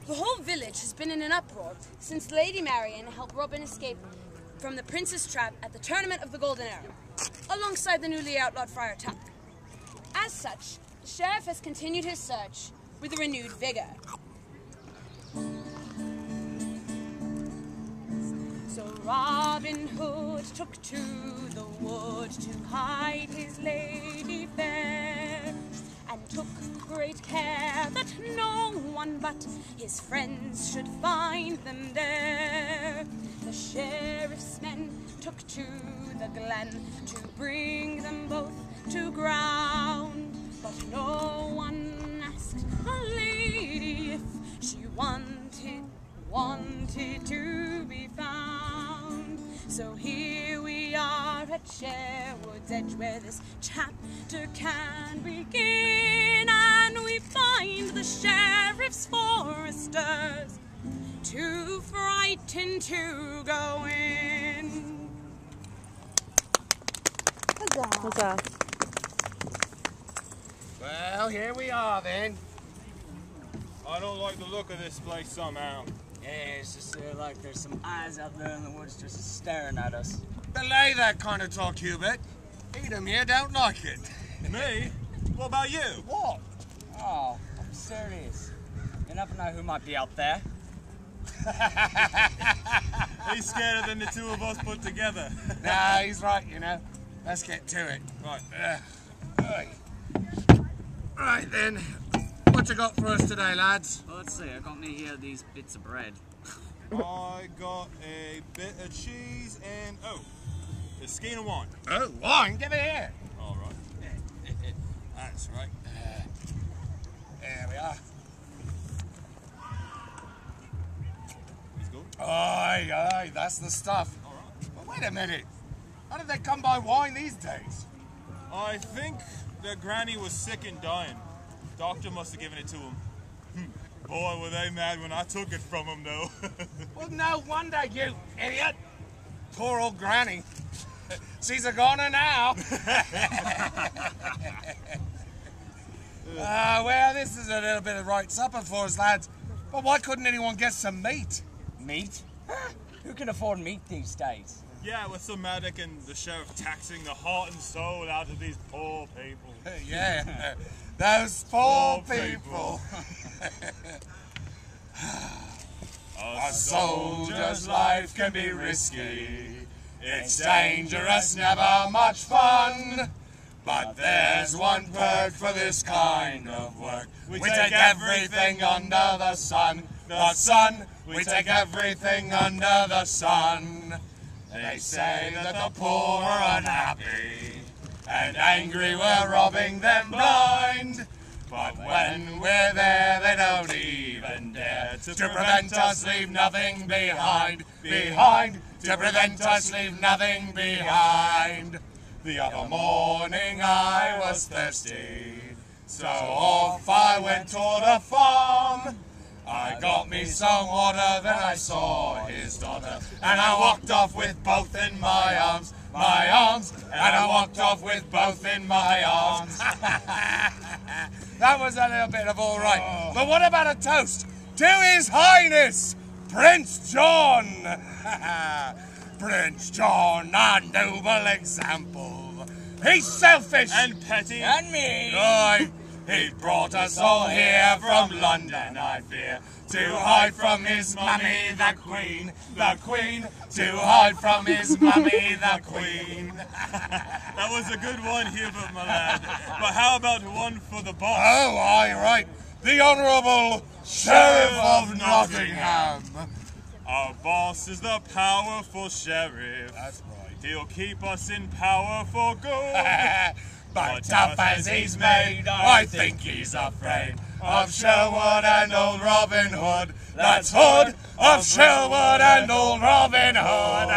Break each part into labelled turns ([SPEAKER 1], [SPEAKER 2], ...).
[SPEAKER 1] The whole village has been in an uproar since Lady Marian helped Robin escape from the prince's trap at the tournament of the Golden Arrow, alongside the newly outlawed Friar Tuck. As such, the sheriff has continued his search with renewed vigor. So Robin Hood took to the wood to hide his lady fair, and took great care that no one but his friends should find them there. The sheriff's men took to the glen to bring them both to ground, but no one asked a lady if she wanted to be found. So here we are at Sherwood's Edge, where this chapter can begin, and we find the sheriff's foresters too frightened to go in.
[SPEAKER 2] Huzzah.
[SPEAKER 3] Well, here we are then.
[SPEAKER 4] I don't like the look of this place somehow.
[SPEAKER 5] Yeah, it's just like there's some eyes out there in the woods just staring at us.
[SPEAKER 3] Belay that kind of talk, Hubert. Edom here don't like it.
[SPEAKER 4] Me? What about you?
[SPEAKER 3] What?
[SPEAKER 5] Oh, I'm serious. You never know who might be out there.
[SPEAKER 4] He's scarier than the two of us put together.
[SPEAKER 3] Nah, he's right, you know. Let's get to it.
[SPEAKER 4] Right.
[SPEAKER 3] Right then. What you got for us today, lads?
[SPEAKER 5] Well, let's see, I got me here these bits of bread.
[SPEAKER 4] I got a bit of cheese and, a skein of wine.
[SPEAKER 3] Oh, wine? Give it here.
[SPEAKER 4] All right.
[SPEAKER 3] That's right. There we are.
[SPEAKER 4] He's good.
[SPEAKER 3] Aye, aye, that's the stuff.
[SPEAKER 4] All right.
[SPEAKER 3] But wait a minute. How did they come by wine these days?
[SPEAKER 4] I think their granny was sick and dying. Doctor must have given it to him. Boy, were they mad when I took it from them, though.
[SPEAKER 3] Well, no wonder, you idiot. Poor old granny. She's a goner now. Well, this is a little bit of right supper for us, lads. But why couldn't anyone get some meat?
[SPEAKER 5] Meat? Who can afford meat these days?
[SPEAKER 4] Yeah, with some medic and the sheriff taxing the heart and soul out of these poor people.
[SPEAKER 3] Yeah, those poor people. A soldier's life can be risky. It's dangerous, never much fun. But there's one perk for this kind of work. We take everything under the sun. The sun, we take everything under the sun. They say that the poor are unhappy and angry we're robbing them blind. But when we're there, they don't even dare to prevent us, leave nothing behind. To prevent us, leave nothing behind. The other morning I was thirsty, so off I went toward a farm. I got me some water, then I saw his daughter, and I walked off with both in my arms, and I walked off with both in my arms. That was a little bit of all right. But what about a toast to His Highness, Prince John? Prince John, a noble example. He's selfish
[SPEAKER 4] And petty.
[SPEAKER 5] And me!
[SPEAKER 3] Aye, he brought us all here from London, I fear, to hide from his mummy, the Queen, to hide from his mummy, the Queen.
[SPEAKER 4] That was a good one, Hubert, my lad. But how about one for the boss?
[SPEAKER 3] Oh, aye, right. The Honourable Sheriff of Nottingham.
[SPEAKER 4] Our boss is the powerful sheriff.
[SPEAKER 3] That's right.
[SPEAKER 4] He'll keep us in power for good.
[SPEAKER 3] But tough as he's made, I think he's afraid of Sherwood and old Robin Hood. That's Hood of Sherwood and old Robin Hood.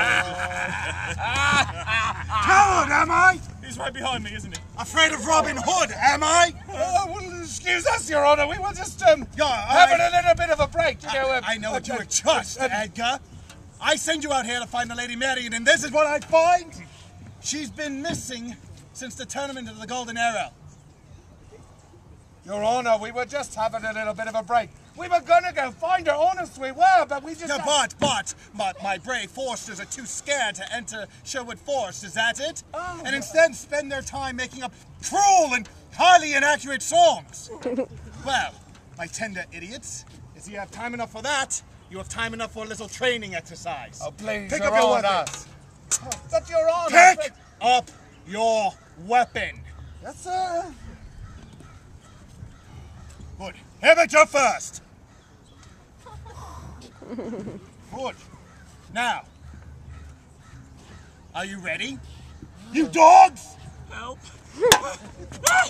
[SPEAKER 3] Coward, am I?
[SPEAKER 4] He's right behind me, isn't he?
[SPEAKER 3] Afraid of Robin Hood, am I? Well, excuse us, Your Honour. We were just having a little bit of a break. You know,
[SPEAKER 6] I know what you were just, Edgar. I send you out here to find the Lady Marian, and this is what I find. She's been missing since the tournament of the Golden Arrow.
[SPEAKER 3] Your Honor, we were just having a little bit of a break. We were gonna go find her, honest we were, but we just...
[SPEAKER 6] Yeah, but my brave foresters are too scared to enter Sherwood Forest, is that it?
[SPEAKER 3] Oh,
[SPEAKER 6] and instead spend their time making up cruel and highly inaccurate songs. Well, my tender idiots, if you have time enough for that, you have time enough for a little training exercise.
[SPEAKER 3] Oh, please,
[SPEAKER 6] Pick
[SPEAKER 3] Your
[SPEAKER 6] up your
[SPEAKER 3] Honor.
[SPEAKER 6] weapon.
[SPEAKER 3] But Your Honor...
[SPEAKER 6] Pick up your weapon.
[SPEAKER 3] Yes, sir.
[SPEAKER 6] Good. Amateur first. Good. Now, are you ready? You dogs!
[SPEAKER 5] Help.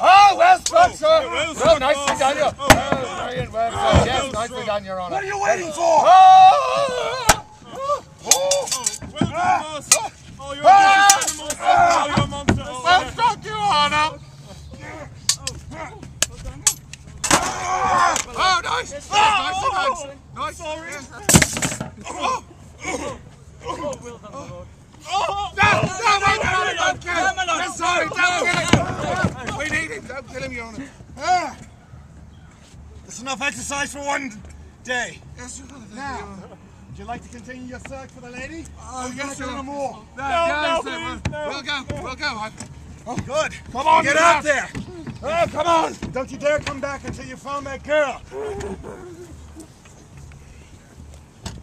[SPEAKER 3] Oh, well done, sir.
[SPEAKER 4] well
[SPEAKER 3] Well,
[SPEAKER 4] done,
[SPEAKER 3] nicely done, Your Honor. Well done. Yes, nicely done, Your Honor.
[SPEAKER 6] What are you waiting for?
[SPEAKER 3] Oh!
[SPEAKER 4] Well done, boss. Oh, you're a monster. Oh, you're a monster. Oh,
[SPEAKER 3] Well done, Your Honor. Oh, nice! Nice. Nice.
[SPEAKER 4] sorry.
[SPEAKER 3] Oh,
[SPEAKER 5] Well done, my lord.
[SPEAKER 3] no, don't kill him! I'm sorry, don't kill him! We need him, don't kill him, Your Honor.
[SPEAKER 6] That's enough exercise for one day.
[SPEAKER 3] Yes, Your Honor.
[SPEAKER 6] Now, would you like to continue your search for the lady?
[SPEAKER 3] Oh, yes,
[SPEAKER 6] a
[SPEAKER 3] Your
[SPEAKER 6] little
[SPEAKER 3] Honor.
[SPEAKER 6] more.
[SPEAKER 3] No,
[SPEAKER 4] please, no.
[SPEAKER 3] We'll go.
[SPEAKER 6] Oh, good.
[SPEAKER 3] Come on,
[SPEAKER 6] Get
[SPEAKER 3] Your
[SPEAKER 6] out
[SPEAKER 3] Honor.
[SPEAKER 6] there. Oh, come on. Don't you dare come back until you found that girl.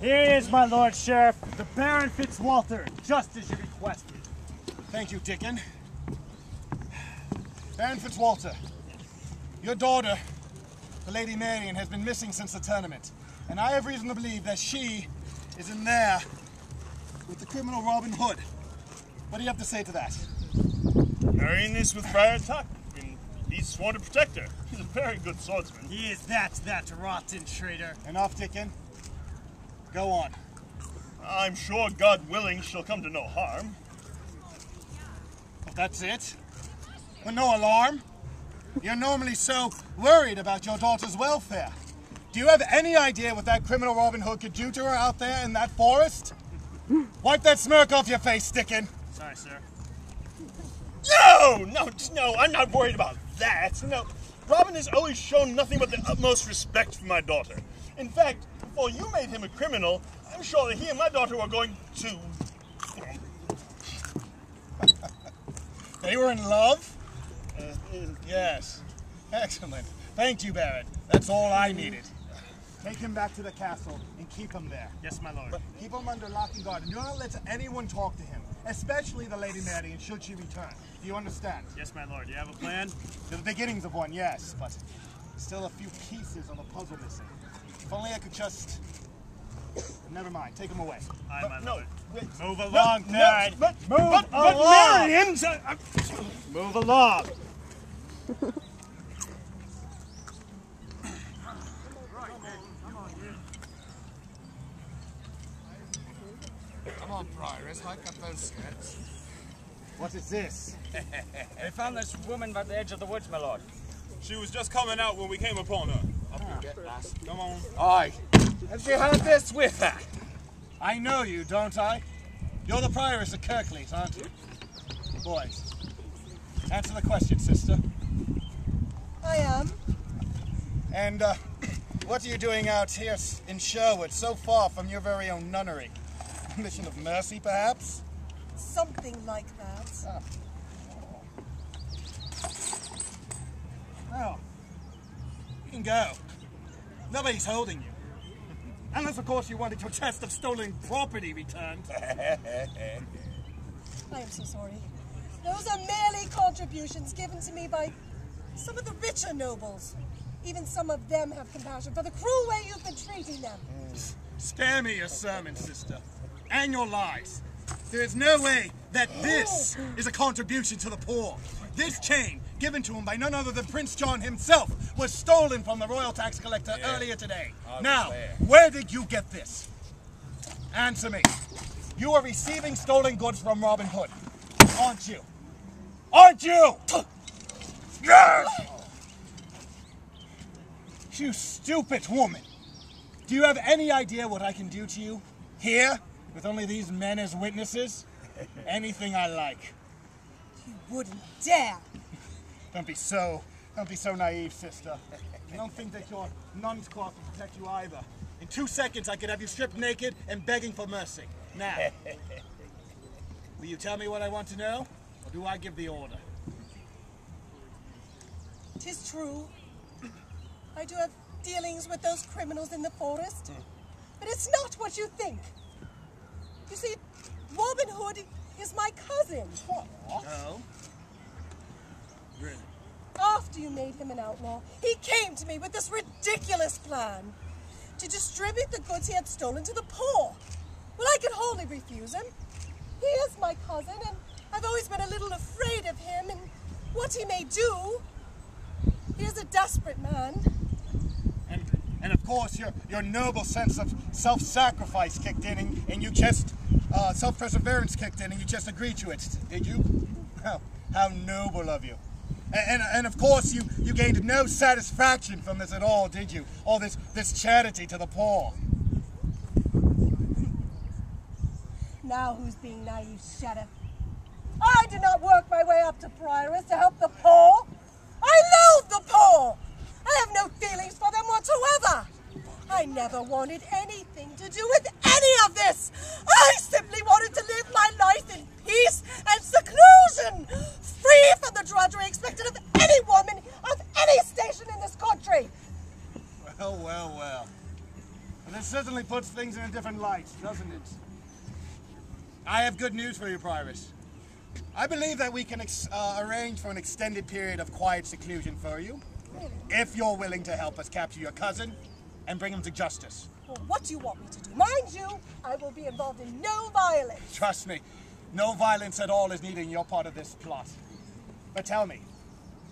[SPEAKER 2] Here he is, my lord sheriff, the Baron Fitzwalter, just as you requested.
[SPEAKER 6] Thank you, Dickon. Baron Fitzwalter, your daughter, the Lady Marian, has been missing since the tournament, and I have reason to believe that she is in there with the criminal Robin Hood. What do you have to say to that?
[SPEAKER 7] Marrying this with Friar Tuck. He's sworn to protect her. He's a very good swordsman.
[SPEAKER 2] He is that rotten traitor.
[SPEAKER 6] Enough, Dickon. Go on.
[SPEAKER 7] I'm sure, God willing, she'll come to no harm.
[SPEAKER 6] That's it? Well, no alarm? You're normally so worried about your daughter's welfare. Do you have any idea what that criminal Robin Hood could do to her out there in that forest? Wipe that smirk off your face, Dickon.
[SPEAKER 2] Sorry, sir.
[SPEAKER 7] No, I'm not worried about that. No, Robin has always shown nothing but the utmost respect for my daughter. In fact, before you made him a criminal, I'm sure that he and my daughter were going to...
[SPEAKER 6] They were in love? Yes. Excellent. Thank you, Baron. That's all I needed. Take him back to the castle and keep him there.
[SPEAKER 2] Yes, my lord.
[SPEAKER 6] But keep him under lock and guard, and do not let anyone talk to him, especially the Lady Marian, should she return. Do you understand?
[SPEAKER 2] Yes, my lord. You have a plan?
[SPEAKER 6] To the beginnings of one, yes, but still a few pieces of the puzzle missing. If only I could just... Never mind. Take him away.
[SPEAKER 2] Aye, my lord.
[SPEAKER 7] wait.
[SPEAKER 2] Move along, Baron.
[SPEAKER 7] But
[SPEAKER 2] along.
[SPEAKER 7] Marian's...
[SPEAKER 2] Move along.
[SPEAKER 3] Come on, Prioress, hike up those skirts.
[SPEAKER 6] What is this?
[SPEAKER 5] They found this woman by the edge of the woods, my lord.
[SPEAKER 4] She was just coming out when we came upon her. Come on.
[SPEAKER 3] Aye. And she had this with her.
[SPEAKER 6] I know you, don't I? You're the prioress of Kirklees, aren't you? Boys, answer the question, sister.
[SPEAKER 8] I am.
[SPEAKER 6] And, what are you doing out here in Sherwood, so far from your very own nunnery? Mission of mercy, perhaps?
[SPEAKER 8] Something like that.
[SPEAKER 6] Well, you can go. Nobody's holding you. Unless, of course, you wanted your chest of stolen property returned.
[SPEAKER 8] I am so sorry. Those are merely contributions given to me by some of the richer nobles. Even some of them have compassion for the cruel way you've been treating them.
[SPEAKER 6] Spare me your sermon, sister. And your lies. There is no way that this is a contribution to the poor. This chain, given to him by none other than Prince John himself, was stolen from the royal tax collector earlier today. Now, where did you get this? Answer me. You are receiving stolen goods from Robin Hood, aren't you? Aren't you? Yes! You stupid woman. Do you have any idea what I can do to you? Here, with only these men as witnesses? Anything I like.
[SPEAKER 8] You wouldn't dare.
[SPEAKER 6] Don't be so Don't be so naive, sister. I don't think that your nun's cloth will protect you either. In 2 seconds, I could have you stripped naked and begging for mercy. Now, will you tell me what I want to know, or do I give the order?
[SPEAKER 8] 'Tis true. I do have dealings with those criminals in the forest. But it's not what you think. You see, Robin Hood is my cousin.
[SPEAKER 6] What? No. Really?
[SPEAKER 8] After you made him an outlaw, he came to me with this ridiculous plan to distribute the goods he had stolen to the poor. Well, I could hardly refuse him. He is my cousin, and I've always been a little afraid of him and what he may do. He is a desperate man.
[SPEAKER 6] And of course, your noble sense of self-sacrifice kicked in, and you just, self-perseverance kicked in, and you just agreed to it, did you? How noble of you. And of course, you gained no satisfaction from this at all, did you? All this charity to the poor.
[SPEAKER 8] Now who's being naive, Sheriff? I did not work my way up to Prioress to help the poor. I loathe the poor. I have no feelings for them whatsoever. I never wanted anything to do with any of this. I simply wanted to live my life in peace and seclusion, free from the drudgery expected of any woman of any station in this country.
[SPEAKER 6] Well, well, well. And this certainly puts things in a different light, doesn't it? I have good news for you, Prioress. I believe that we can arrange for an extended period of quiet seclusion for you, if you're willing to help us capture your cousin and bring him to justice.
[SPEAKER 8] Well, what do you want me to do? Mind you, I will be involved in no violence.
[SPEAKER 6] Trust me, no violence at all is needed in your part of this plot. But tell me,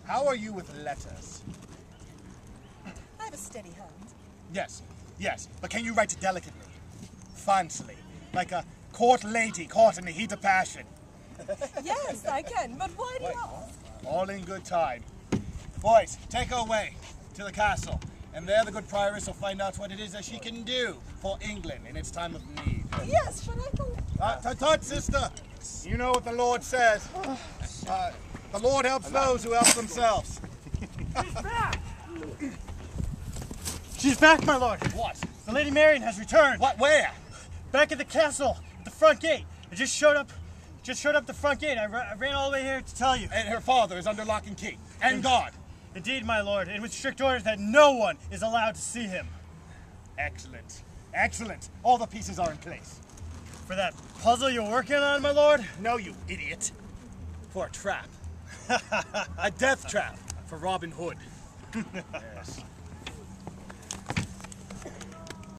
[SPEAKER 6] how are you with letters?
[SPEAKER 8] I have a steady hand.
[SPEAKER 6] Yes, but can you write it delicately, fancily, like a court lady caught in the heat of passion?
[SPEAKER 8] Yes, I can, but why do you ask?
[SPEAKER 6] All in good time. Boys, take her away to the castle, and there the good prioress will find out what it is that she can do for England in its time of need.
[SPEAKER 8] Yes, but I don't...
[SPEAKER 6] Tut, sister! You know what the Lord says. The Lord helps those who help themselves.
[SPEAKER 2] She's back! She's back, my lord!
[SPEAKER 6] What?
[SPEAKER 2] The Lady Marian has returned!
[SPEAKER 6] What? Where?
[SPEAKER 2] Back at the castle, at the front gate. I just showed up the front gate. I ran all the way here to tell you.
[SPEAKER 6] And her father is under lock and key. And God.
[SPEAKER 2] Indeed, my lord, and with strict orders that no one is allowed to see him.
[SPEAKER 6] Excellent. Excellent. All the pieces are in place.
[SPEAKER 2] For that puzzle you're working on, my lord?
[SPEAKER 6] No, you idiot. For a trap. A death trap for Robin Hood. Yes.